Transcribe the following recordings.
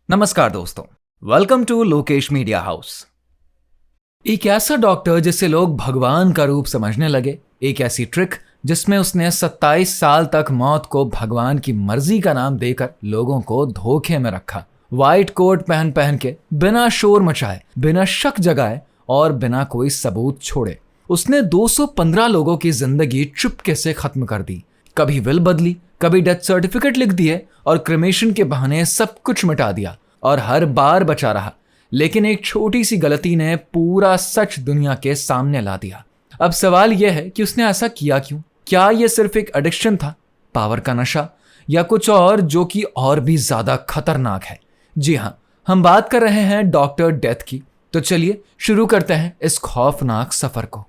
नमस्कार दोस्तों, welcome to Lokesh media house. एक ऐसा डॉक्टर जिसे लोग भगवान का रूप समझने लगे, एक ऐसी ट्रिक जिसमें उसने 27 साल तक मौत को भगवान की मर्जी का नाम देकर लोगों को धोखे में रखा। व्हाइट कोट पहन पहन के, बिना शोर मचाए, बिना शक जगाए और बिना कोई सबूत छोड़े उसने 215 लोगों की जिंदगी चुपके से खत्म कर दी। कभी विल बदली, कभी डेथ सर्टिफिकेट लिख दिए और क्रिमेशन के बहाने सब कुछ मिटा दिया और हर बार बचा रहा। लेकिन एक छोटी सी गलती ने पूरा सच दुनिया के सामने ला दिया। अब सवाल यह है कि उसने ऐसा किया क्यों? क्या यह सिर्फ एक एडिक्शन था, पावर का नशा, या कुछ और जो कि और भी ज्यादा खतरनाक है? जी हाँ, हम बात कर रहे हैं डॉक्टर डेथ की। तो चलिए शुरू करते हैं इस खौफनाक सफर को।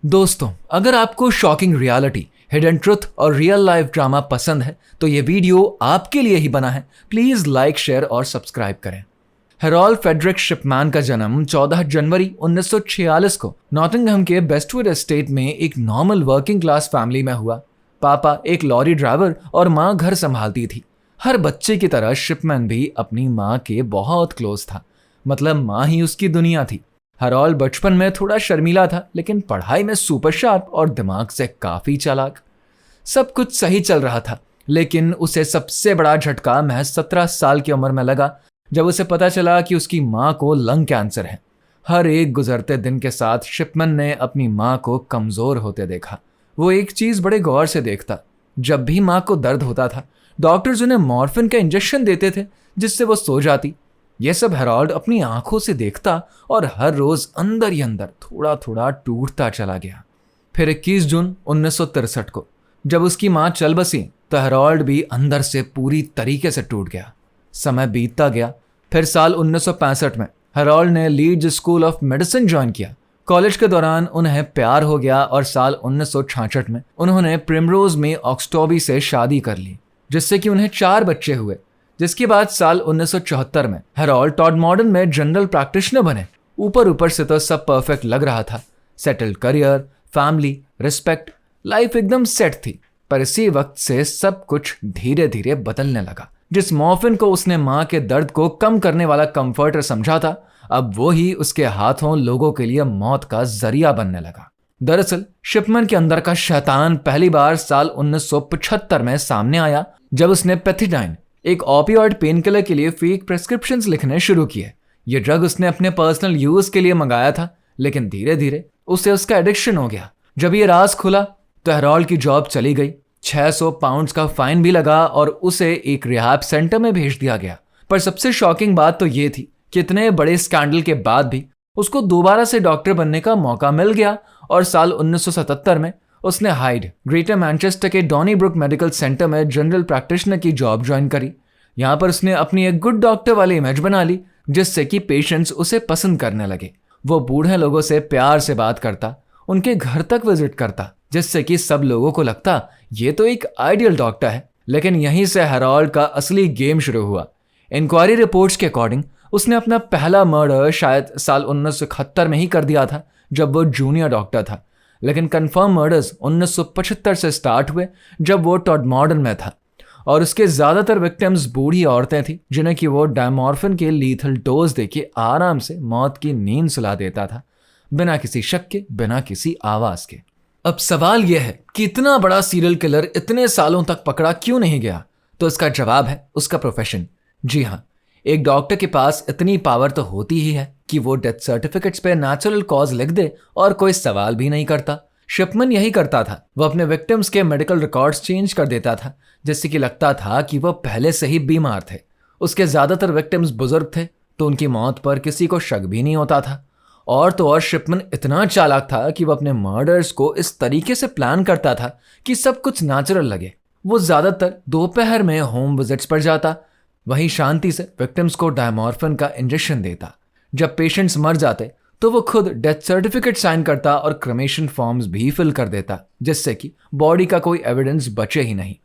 दोस्तों, अगर आपको शॉकिंग रियलिटी, हिडन ट्रुथ और रियल लाइफ ड्रामा पसंद है तो ये वीडियो आपके लिए ही बना है। प्लीज लाइक, शेयर और सब्सक्राइब करें। हेरोल्ड फ्रेडरिक शिपमैन का जन्म 14 जनवरी 1946 को नॉटिंघम के बेस्टवुड एस्टेट में एक नॉर्मल वर्किंग क्लास फैमिली में हुआ। पापा एक लॉरी ड्राइवर और माँ घर संभालती थी। हर बच्चे की तरह शिपमैन भी अपनी माँ के बहुत क्लोज था, मतलब माँ ही उसकी दुनिया थी। हेरोल्ड बचपन में थोड़ा शर्मीला था, लेकिन पढ़ाई में सुपर शार्प और दिमाग से काफी चालाक। सब कुछ सही चल रहा था, लेकिन उसे सबसे बड़ा झटका महज 17 साल की उम्र में लगा जब उसे पता चला कि उसकी माँ को लंग कैंसर है। हर एक गुजरते दिन के साथ शिपमैन ने अपनी माँ को कमजोर होते देखा। वो एक चीज बड़े गौर से देखता, जब भी माँ को दर्द होता था डॉक्टर्स उन्हें मॉर्फिन का इंजेक्शन देते थे जिससे वो सो जाती। यह सब हेरोल्ड अपनी आंखों से देखता और हर रोज अंदर ही अंदर थोड़ा थोड़ा टूटता चला गया। फिर 21 जून 1963 को जब उसकी मां चल बसी तो हेरोल्ड भी अंदर से पूरी तरीके से टूट गया। समय बीतता गया। फिर साल 1965 में हेरोल्ड ने Leeds school of medicine join किया। कॉलेज के दौरान उन्हें प्यार हो गया और साल 1966 में उन्होंने प्रिमरोज में ऑक्सटॉबी से शादी कर ली, जिससे कि उन्हें 4 बच्चे हुए। जिसके बाद साल 1974 में हेरोल्ड टॉड मॉडर्न में जनरल प्रैक्टिशनर बने। ऊपर ऊपर से तो सब परफेक्ट लग रहा था, settled career, family, respect, life एकदम सेट थी। पर इसी वक्त से सब कुछ धीरे धीरे बदलने लगा। जिस मॉर्फिन को उसने माँ के दर्द को कम करने वाला कंफर्टर समझा था, अब वो ही उसके हाथों लोगों के लिए मौत का जरिया बनने लगा। दरअसल शिपमैन के अंदर का शैतान पहली बार साल 1975 में सामने आया जब उसने पेथिडाइन, एक ओपियोइड पेन किलर के लिए फेक प्रेस्क्रिप्शंस लिखने शुरू किए। ये ड्रग उसने अपने पर्सनल यूज के लिए मंगाया था, लेकिन धीरे धीरे उसे उसका एडिक्शन हो गया। जब ये राज खुला तो हेरोल्ड की जॉब चली गई। 600 पाउंड्स का फाइन भी लगा और उसे एक रिहैब सेंटर में भेज दिया गया। पर सबसे शॉकिंग बात तो ये थी कि इतने बड़े स्कैंडल के बाद भी उसको दोबारा से डॉक्टर बनने का मौका मिल गया और साल 1977 में उसने हाइड, ग्रेटर मैनचेस्टर के डॉनीब्रुक मेडिकल सेंटर में जनरल प्रैक्टिशनर की जॉब ज्वाइन करी। यहाँ पर उसने अपनी एक गुड डॉक्टर वाली इमेज बना ली, जिससे कि पेशेंट्स उसे पसंद करने लगे। वो बूढ़े लोगों से प्यार से बात करता, उनके घर तक विजिट करता, जिससे कि सब लोगों को लगता ये तो एक आइडियल डॉक्टर है। लेकिन यहीं से हेरोल्ड का असली गेम शुरू हुआ। इंक्वायरी रिपोर्ट्स के अकॉर्डिंग उसने अपना पहला मर्डर शायद साल 1971 में ही कर दिया था, जब वो जूनियर डॉक्टर था। लेकिन कंफर्म मर्डर्स 1975 से स्टार्ट हुए जब वो टॉड मॉडर्न में था, और उसके ज्यादातर विक्टिम्स बूढ़ी औरतें थी जिन्हें कि वो डायमॉर्फिन के लीथल डोज देके आराम से मौत की नींद सुला देता था, बिना किसी शक के, बिना किसी आवाज के। अब सवाल यह है कि इतना बड़ा सीरियल किलर इतने सालों तक पकड़ा क्यों नहीं गया? तो इसका जवाब है उसका प्रोफेशन। जी हाँ, एक डॉक्टर के पास इतनी पावर तो होती ही है कि वो डेथ सर्टिफिकेट्स पे नेचुरल कॉज लिख दे और कोई सवाल भी नहीं करता। शिपमैन यही करता था। वो अपने विक्टिम्स के मेडिकल रिकॉर्ड्स चेंज कर देता था, जिससे कि लगता था कि वो पहले से ही बीमार थे। उसके ज्यादातर विक्टिम्स बुजुर्ग थे, तो उनकी मौत पर किसी को शक भी नहीं होता था। और तो और शिपमैन इतना चालाक था कि वो अपने मर्डर्स को इस तरीके से प्लान करता था कि सब कुछ नेचुरल लगे। वो ज्यादातर दोपहर में होम विजिट्स पर जाता, वहीं शांति से विक्टिम्स को डायमॉर्फिन का इंजेक्शन देता। जब पेशेंट्स मर जाते तो वो खुद डेथ सर्टिफिकेट साइन करता और क्रेमेशन फॉर्म्स भी फिल कर देता, जिससे कि बॉडी का कोई एविडेंस बचे ही नहीं।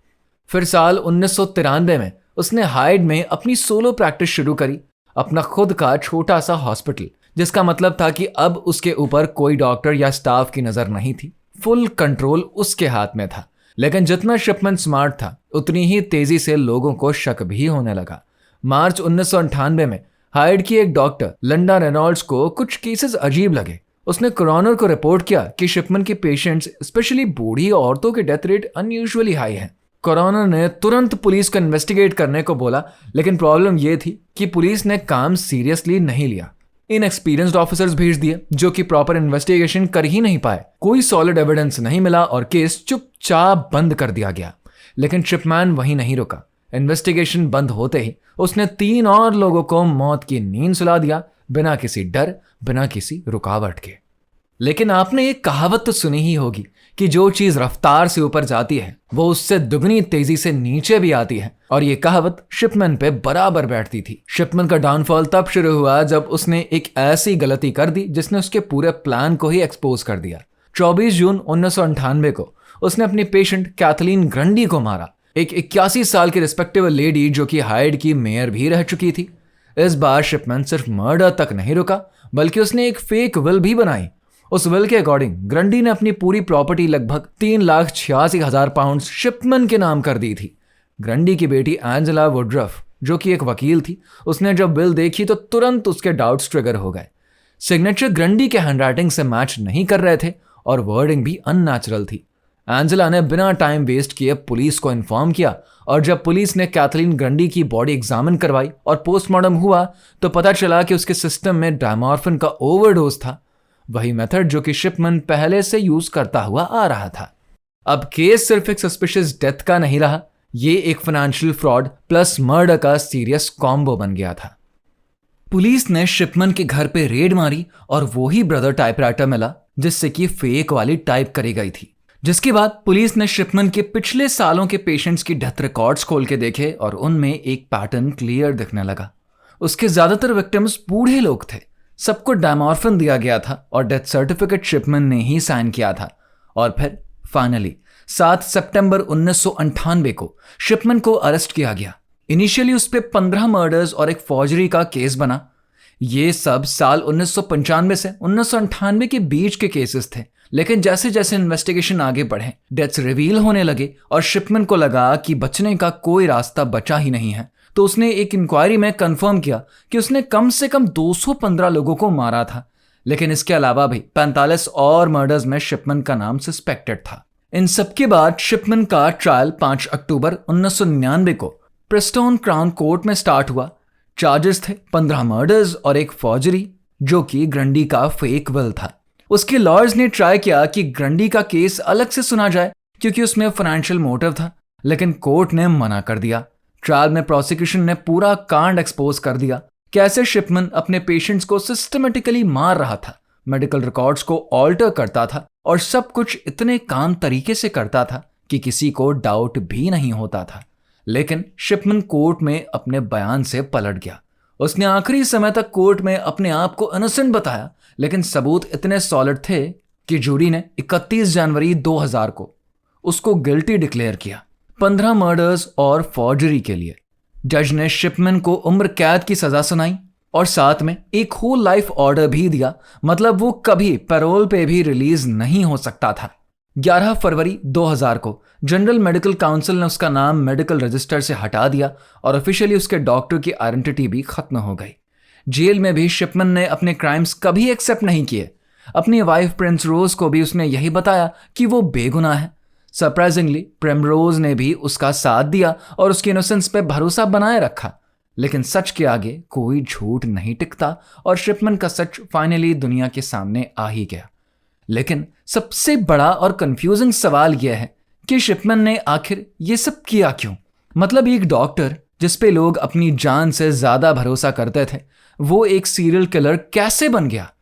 फिर साल 1993 में उसने हाइड में अपनी सोलो प्रैक्टिस शुरू करी, अपना खुद का छोटा सा हॉस्पिटल, जिसका मतलब था कि अब उसके ऊपर कोई डॉक्टर या स्टाफ की नजर नहीं थी। फुल कंट्रोल उसके हाथ में था। लेकिन जितना शिपमैन स्मार्ट था, उतनी ही तेजी से लोगों को शक भी होने लगा। मार्च 1998 में हाइड की एक डॉक्टर लिंडा रेनॉल्ड्स को कुछ केसेस अजीब लगे। उसने कोरोनर को रिपोर्ट किया कि शिपमन के पेशेंट्स, स्पेशली बूढ़ी औरतों के डेथ रेट अनयूजुअली हाई है। कोरोनर ने तुरंत पुलिस को इन्वेस्टिगेट करने को बोला, लेकिन प्रॉब्लम यह थी कि पुलिस ने काम सीरियसली नहीं लिया। इनएक्सपीरियंस्ड ऑफिसर्स भेज दिए जो कि प्रॉपर इन्वेस्टिगेशन कर ही नहीं पाए। कोई सॉलिड एविडेंस नहीं मिला और केस चुपचाप बंद कर दिया गया। लेकिन शिपमैन वहीं नहीं रुका। इन्वेस्टिगेशन बंद होते ही उसने 3 और लोगों को मौत की नींद सुला दिया, बिना किसी डर, बिना किसी रुकावट के। लेकिन आपने एक कहावत तो सुनी ही होगी कि जो चीज रफ्तार से ऊपर जाती है वो उससे दुगनी तेजी से नीचे भी आती है, और ये कहावत शिपमैन पे बराबर बैठती थी। शिपमैन का डाउनफॉल तब शुरू हुआ जब उसने एक ऐसी गलती कर दी जिसने उसके पूरे प्लान को ही एक्सपोज कर दिया। 24 जून 1998 को उसने अपनी पेशेंट कैथलीन ग्रंडी को मारा, एक 81 साल की रिस्पेक्टेबल लेडी जो कि हाइड की मेयर भी रह चुकी थी। इस बार शिपमैन सिर्फ मर्डर तक नहीं रुका, बल्कि उसने एक फेक विल भी बनाई। उस विल के अकॉर्डिंग ग्रंडी ने अपनी पूरी प्रॉपर्टी लगभग 3,86,000 पाउंड शिपमैन के नाम कर दी थी। ग्रंडी की बेटी एंजेला वुडरफ, जो कि एक वकील थी, उसने जब विल देखी तो तुरंत उसके डाउट्स ट्रिगर हो गए। सिग्नेचर ग्रंडी के हैंडराइटिंग से मैच नहीं कर रहे थे और वर्डिंग भी अननेचुरल थी। एंजेला ने बिना टाइम वेस्ट किए पुलिस को इन्फॉर्म किया, और जब पुलिस ने कैथलीन ग्रंडी की बॉडी एग्जामिन करवाई और पोस्टमार्टम हुआ तो पता चला कि उसके सिस्टम में डायमॉर्फिन का ओवरडोज था, वही मेथड जो कि शिपमैन पहले से यूज करता हुआ आ रहा था। अब केस सिर्फ एक सस्पिशियस डेथ का नहीं रहा, ये एक फाइनेंशियल फ्रॉड प्लस मर्डर का सीरियस कॉम्बो बन गया था। पुलिस ने शिपमैन के घर पे रेड मारी और वो ही ब्रदर टाइपराइटर मिला जिससे कि फेक वाली टाइप करी गई थी। जिसके बाद पुलिस ने शिपमैन के पिछले सालों के पेशेंट्स की डेथ रिकॉर्ड्स खोल के देखे और उनमें एक पैटर्न क्लियर दिखने लगा। उसके ज्यादातर विक्टिम्स बूढ़े लोग थे, सबको डायमॉर्फिन दिया गया था और डेथ सर्टिफिकेट शिपमैन ने ही साइन किया था। और फिर फाइनली 7 सितंबर 1998 को शिपमैन को अरेस्ट किया गया। इनिशियली उस पर 15 मर्डर्स और एक फॉर्जरी का केस बना। ये सब साल 1995 से 1998 के बीच के केसेस थे, लेकिन जैसे जैसे इन्वेस्टिगेशन आगे बढ़े, डेथ्स रिवील होने लगे और शिपमैन को लगा कि बचने का कोई रास्ता बचा ही नहीं है, तो उसने एक इंक्वायरी में कंफर्म किया कि उसने कम से कम 215 लोगों को मारा था। लेकिन इसके अलावा भी 45 और मर्डर्स में शिपमैन का नाम सस्पेक्टेड था। इन सबके बाद शिपमैन का ट्रायल 5 अक्टूबर 1999 को प्रेस्टोन क्राउन कोर्ट में स्टार्ट हुआ। चार्जेस थे 15 मर्डर्स और एक फॉर्जरी, जो कि ग्रंडी का फेक विल था। उसके लॉयर्स ने ट्राई किया कि ग्रंडी का केस अलग से सुना जाए क्योंकि उसमें फाइनेंशियल मोटिव था, लेकिन कोर्ट ने मना कर दिया। ट्रायल में प्रोसिक्यूशन ने पूरा कांड एक्सपोज कर दिया, कैसे शिपमैन अपने पेशेंट्स को सिस्टमेटिकली मार रहा था, मेडिकल रिकॉर्ड्स को ऑल्टर करता था और सब कुछ इतने काम तरीके से करता था कि किसी को डाउट भी नहीं होता था। लेकिन शिपमैन कोर्ट में अपने बयान से पलट गया। उसने आखिरी समय तक कोर्ट में अपने आप को इनोसेंट बताया, लेकिन सबूत इतने सॉलिड थे कि जूरी ने 31 जनवरी 2000 को उसको गिल्टी डिक्लेयर किया 15 मर्डर्स और फॉर्जरी के लिए। जज ने शिपमैन को उम्र कैद की सजा सुनाई और साथ में एक होल लाइफ ऑर्डर भी दिया, मतलब वो कभी पैरोल पे भी रिलीज नहीं हो सकता था। 11 फरवरी 2000 को जनरल मेडिकल काउंसिल ने उसका नाम मेडिकल रजिस्टर से हटा दिया और ऑफिशियली उसके डॉक्टर की आइडेंटिटी भी खत्म हो गई। जेल में भी शिपमैन ने अपने क्राइम्स कभी एक्सेप्ट नहीं किए। अपनी वाइफ प्रिमरोज को भी उसने यही बताया कि वो बेगुनाह है। सरप्राइजिंगली प्रिमरोज ने भी उसका साथ दिया और उसके इनोसेंस पे भरोसा बनाए रखा। लेकिन सच के आगे कोई झूठ नहीं टिकता और शिपमैन का सच फाइनली दुनिया के सामने आ ही गया। लेकिन सबसे बड़ा और कंफ्यूजिंग सवाल यह है कि शिपमैन ने आखिर ये सब किया क्यों? मतलब एक डॉक्टर जिस पे लोग अपनी जान से ज्यादा भरोसा करते थे, वो एक सीरियल किलर कैसे बन गया?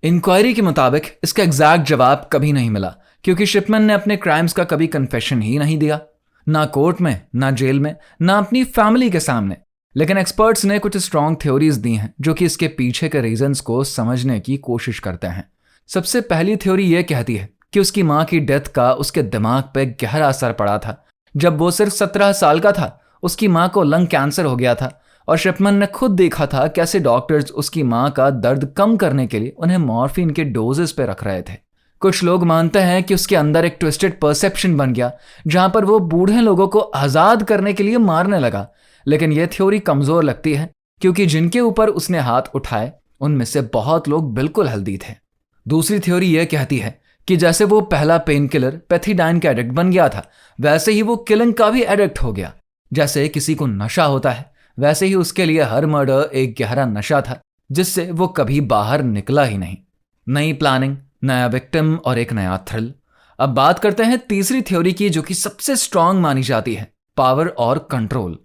इंक्वायरी के मुताबिक इसका एग्जैक्ट जवाब कभी नहीं मिला, क्योंकि शिपमैन ने अपने क्राइम्स का कभी कन्फेशन ही नहीं दिया, ना कोर्ट में, ना जेल में, ना अपनी फैमिली के सामने। लेकिन एक्सपर्ट्स ने कुछ स्ट्रॉन्ग थ्योरीज दी हैं जो कि इसके पीछे के रीजंस को समझने की कोशिश करते हैं। सबसे पहली थ्योरी यह कहती है कि उसकी मां की डेथ का उसके दिमाग पे गहरा असर पड़ा था। जब वो सिर्फ 17 साल का था, उसकी मां को लंग कैंसर हो गया था और शिपमैन ने खुद देखा था कैसे डॉक्टर्स उसकी मां का दर्द कम करने के लिए उन्हें मॉर्फिन के डोजेस पे रख रहे थे। कुछ लोग मानते हैं कि उसके अंदर एक ट्विस्टेड परसेप्शन बन गया, जहां पर वो बूढ़े लोगों को आजाद करने के लिए मारने लगा, लेकिन यह थ्योरी कमजोर लगती है क्योंकि जिनके ऊपर उसने हाथ उठाए उनमें से बहुत लोग बिल्कुल हेल्दी थे। दूसरी थ्योरी यह कहती है कि जैसे वो पहला पेन किलर पेथिडाइन का एडिक्ट बन गया था, वैसे ही वो किलिंग का भी एडिक्ट हो गया। जैसे किसी को नशा होता है, वैसे ही उसके लिए हर मर्डर एक गहरा नशा था जिससे वो कभी बाहर निकला ही नहीं। नई प्लानिंग, नया विक्टिम और एक नया थ्रिल। अब बात करते हैं तीसरी थ्योरी की, जो कि सबसे स्ट्रांग मानी जाती है, पावर और कंट्रोल।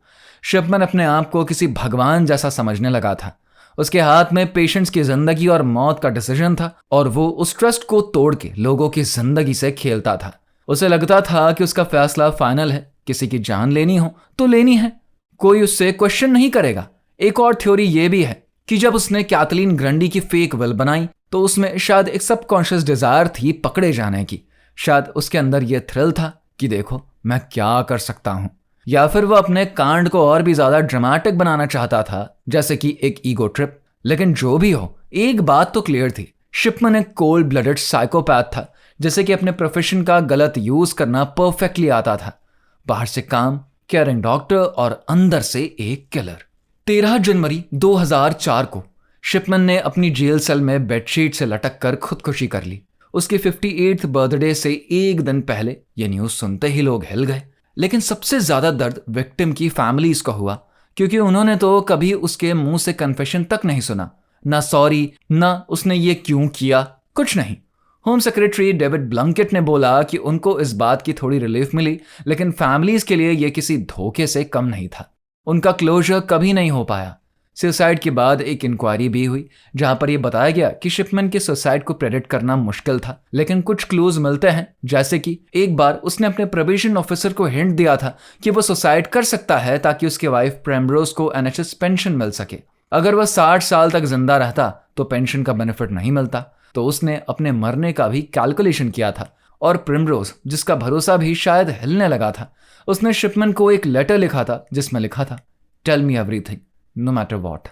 शिपमैन अपने आप को किसी भगवान जैसा समझने लगा था। उसके हाथ में पेशेंट्स की जिंदगी और मौत का डिसीजन था और वो उस ट्रस्ट को तोड़ के लोगों की जिंदगी से खेलता था। उसे लगता था कि उसका फैसला फाइनल है, किसी की जान लेनी हो तो लेनी है, कोई उससे क्वेश्चन नहीं करेगा। एक और थ्योरी ये भी है कि जब उसने कैथलीन ग्रंडी की फेक विल बनाई तो उसमें शायद एक सबकॉन्शियस डिजायर थी पकड़े जाने की। शायद उसके अंदर यह थ्रिल था कि देखो मैं क्या कर सकता हूं, या फिर वो अपने कांड को और भी ज्यादा ड्रामेटिक बनाना चाहता था, जैसे कि एक ईगो ट्रिप। लेकिन जो भी हो, एक बात तो क्लियर थी, शिपमैन एक कोल्ड ब्लडेड साइकोपैथ था, जैसे कि अपने प्रोफेशन का गलत यूज करना परफेक्टली आता था। बाहर से काम, केयरिंग डॉक्टर और अंदर से एक किलर। 13 जनवरी 2004 को शिपमैन ने अपनी जेल सेल में बेडशीट से लटक कर खुदकुशी कर ली। उसके 58th बर्थडे से एक दिन पहले ये न्यूज सुनते ही लोग हिल गए। लेकिन सबसे ज्यादा दर्द विक्टिम की फैमिलीज को हुआ, क्योंकि उन्होंने तो कभी उसके मुंह से कन्फेशन तक नहीं सुना, ना सॉरी, ना उसने ये क्यों किया, कुछ नहीं। होम सेक्रेटरी डेविड ब्लंकेट ने बोला कि उनको इस बात की थोड़ी रिलीफ मिली, लेकिन फैमिलीज के लिए यह किसी धोखे से कम नहीं था। उनका क्लोजर कभी नहीं हो पाया। सुसाइड के बाद एक इंक्वायरी भी हुई जहां पर यह बताया गया कि शिपमैन के सुसाइड को प्रेडिक्ट करना मुश्किल था, लेकिन कुछ क्लूज मिलते हैं, जैसे कि एक बार उसने अपने प्रोबेशन ऑफिसर को हिंट दिया था कि वो सुसाइड कर सकता है ताकि उसके वाइफ प्रेमरोज को एनएचएस पेंशन मिल सके। अगर वह 60 साल तक जिंदा रहता तो पेंशन का बेनिफिट नहीं मिलता, तो उसने अपने मरने का भी कैलकुलेशन किया था। और प्रिमरोज, जिसका भरोसा भी शायद हिलने लगा था, उसने शिपमैन को एक लेटर लिखा था जिसमें लिखा था, tell me everything no matter what.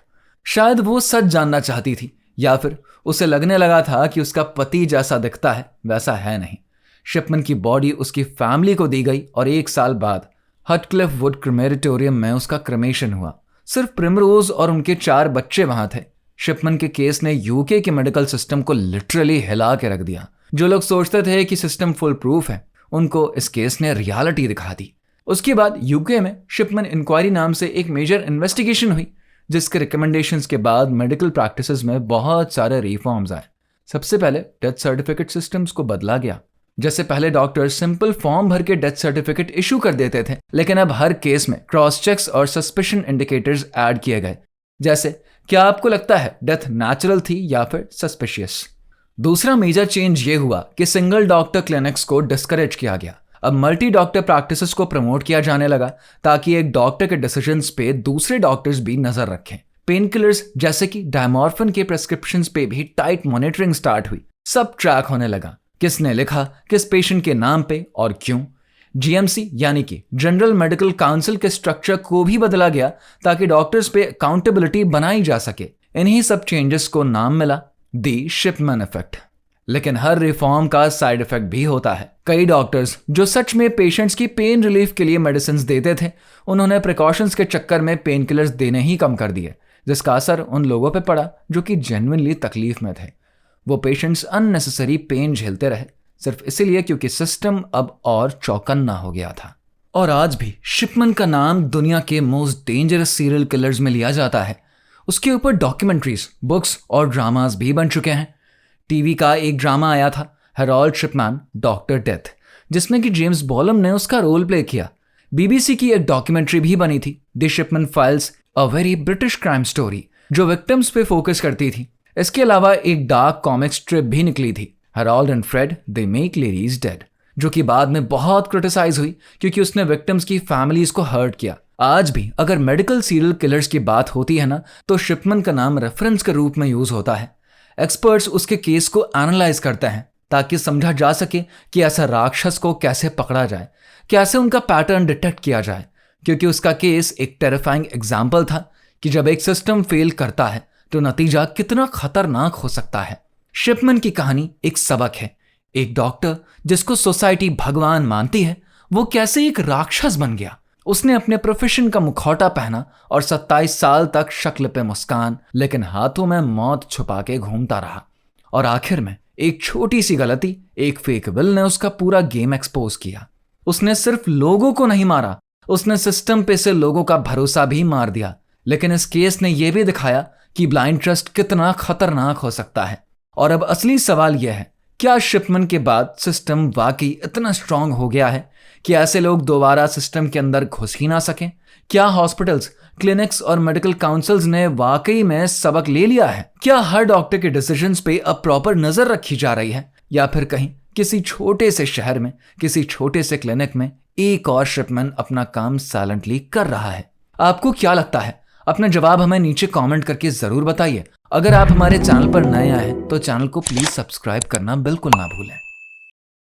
शायद वो सच जानना चाहती थी, या फिर उसे लगने लगा था कि उसका पति जैसा दिखता है वैसा है नहीं। शिपमैन की बॉडी उसकी फैमिली को दी गई और 1 साल बाद हटक्लिफ वुड क्रेमेटोरियम में उसका क्रेमेशन हुआ। सिर्फ प्रिमरोज और उनके 4 बच्चे वहां थे। शिपमैन के केस ने यूके के मेडिकल सिस्टम को लिटरली हिला के रख दिया। जो लोग सोचते थे कि सिस्टम फुल प्रूफ है, उनको इस केस ने रियलिटी दिखा दी। उसके बाद यूके में शिपमैन इंक्वायरी नाम से एक मेजर इन्वेस्टिगेशन हुई, जिसके रिकमेंडेशंस के बाद मेडिकल प्रैक्टिसेस में बहुत सारे रिफॉर्म्स आए। सबसे पहले डेथ सर्टिफिकेट सिस्टम्स को बदला गया। जैसे पहले डॉक्टर सिंपल फॉर्म भर के डेथ सर्टिफिकेट इशू कर देते थे, लेकिन अब हर केस में क्रॉस चेक्स और सस्पिशन इंडिकेटर्स ऐड किए गए, जैसे क्या आपको लगता है डेथ नेचुरल थी या फिर सस्पिशियस। दूसरा मेजर चेंज ये हुआ कि सिंगल डॉक्टर क्लिनिक्स को डिस्करेज किया गया। अब मल्टी डॉक्टर प्रैक्टिसेस को प्रमोट किया जाने लगा ताकि एक डॉक्टर के डिसीजंस पे दूसरे डॉक्टर्स भी नजर रखें। पेन किलर्स जैसे कि डायमॉर्फिन के प्रिस्क्रिप्शंस पे भी टाइट मॉनिटरिंग स्टार्ट हुई। सब ट्रैक होने लगा, किसने लिखा, किस पेशेंट के नाम पे और क्यों। जीएमसी यानी कि जनरल मेडिकल काउंसिल के स्ट्रक्चर को भी बदला गया ताकि डॉक्टर्स पे अकाउंटेबिलिटी बनाई जा सके। इन्हीं सब चेंजेस को नाम मिला द शिपमैन इफेक्ट। लेकिन हर रिफॉर्म का साइड इफेक्ट भी होता है। कई डॉक्टर्स जो सच में पेशेंट्स की पेन रिलीफ के लिए मेडिसिन देते थे, उन्होंने प्रिकॉशंस के चक्कर में पेन किलर्स देने ही कम कर दिए, जिसका असर उन लोगों पे पड़ा जो कि जेन्युइनली तकलीफ में थे। वो पेशेंट्स अननेसेसरी पेन झेलते रहे सिर्फ इसीलिए क्योंकि सिस्टम अब और चौकन्ना हो गया था। और आज भी शिपमैन का नाम दुनिया के मोस्ट डेंजरस सीरियल किलर्स में लिया जाता है। उसके ऊपर डॉक्यूमेंट्रीज, बुक्स और ड्रामास भी बन चुके हैं। टीवी का एक ड्रामा आया था, हेरोल्ड शिपमैन डॉक्टर डेथ, जिसमें कि जेम्स बॉलम ने उसका रोल प्ले किया। बीबीसी की एक डॉक्यूमेंट्री भी बनी थी, the Shipman files, a very British crime story, जो विक्टिम्स पे फोकस करती थी। इसके अलावा एक डार्क कॉमिक स्ट्रिप भी निकली थी, Harold and Fred they make ladies dead, जो कि बाद में बहुत क्रिटिसाइज हुई क्योंकि उसने विक्टिम्स की फैमिलीज को हर्ट किया। आज भी अगर मेडिकल सीरियल किलर्स की बात होती है ना, तो शिपमैन का नाम रेफरेंस के रूप में यूज होता है। एक्सपर्ट्स उसके केस को एनालाइज करते हैं ताकि समझा जा सके कि ऐसा राक्षस को कैसे पकड़ा जाए, कैसे उनका पैटर्न डिटेक्ट किया जाए, क्योंकि उसका केस एक टेरिफाइंग एग्जाम्पल था कि जब एक सिस्टम फेल करता है तो नतीजा कितना खतरनाक हो सकता है। शिपमैन की कहानी एक सबक है। एक डॉक्टर जिसको सोसाइटी भगवान मानती है, वो कैसे एक राक्षस बन गया। उसने अपने प्रोफेशन का मुखौटा पहना और 27 साल तक शक्ल पे मुस्कान लेकिन हाथों में मौत छुपा के घूमता रहा। और आखिर में एक छोटी सी गलती, एक फेक बिल ने उसका पूरा गेम एक्सपोज किया। उसने सिर्फ लोगों को नहीं मारा, उसने सिस्टम पे से लोगों का भरोसा भी मार दिया। लेकिन इस केस ने यह भी दिखाया कि ब्लाइंड ट्रस्ट कितना खतरनाक हो सकता है। और अब असली सवाल यह है, क्या शिपमैन के बाद सिस्टम वाकई इतना स्ट्रांग हो गया है कि ऐसे लोग दोबारा सिस्टम के अंदर घुस ही ना सकें? क्या हॉस्पिटल्स, क्लिनिक्स और मेडिकल काउंसिल्स ने वाकई में सबक ले लिया है? क्या हर डॉक्टर के डिसीजंस पे अब प्रॉपर नजर रखी जा रही है, या फिर कहीं किसी छोटे से शहर में, किसी छोटे से क्लिनिक में एक और शिपमैन अपना काम साइलेंटली कर रहा है? आपको क्या लगता है? अपना जवाब हमें नीचे कमेंट करके जरूर बताइए। अगर आप हमारे चैनल पर नए आए तो चैनल को प्लीज सब्सक्राइब करना बिल्कुल ना भूलें।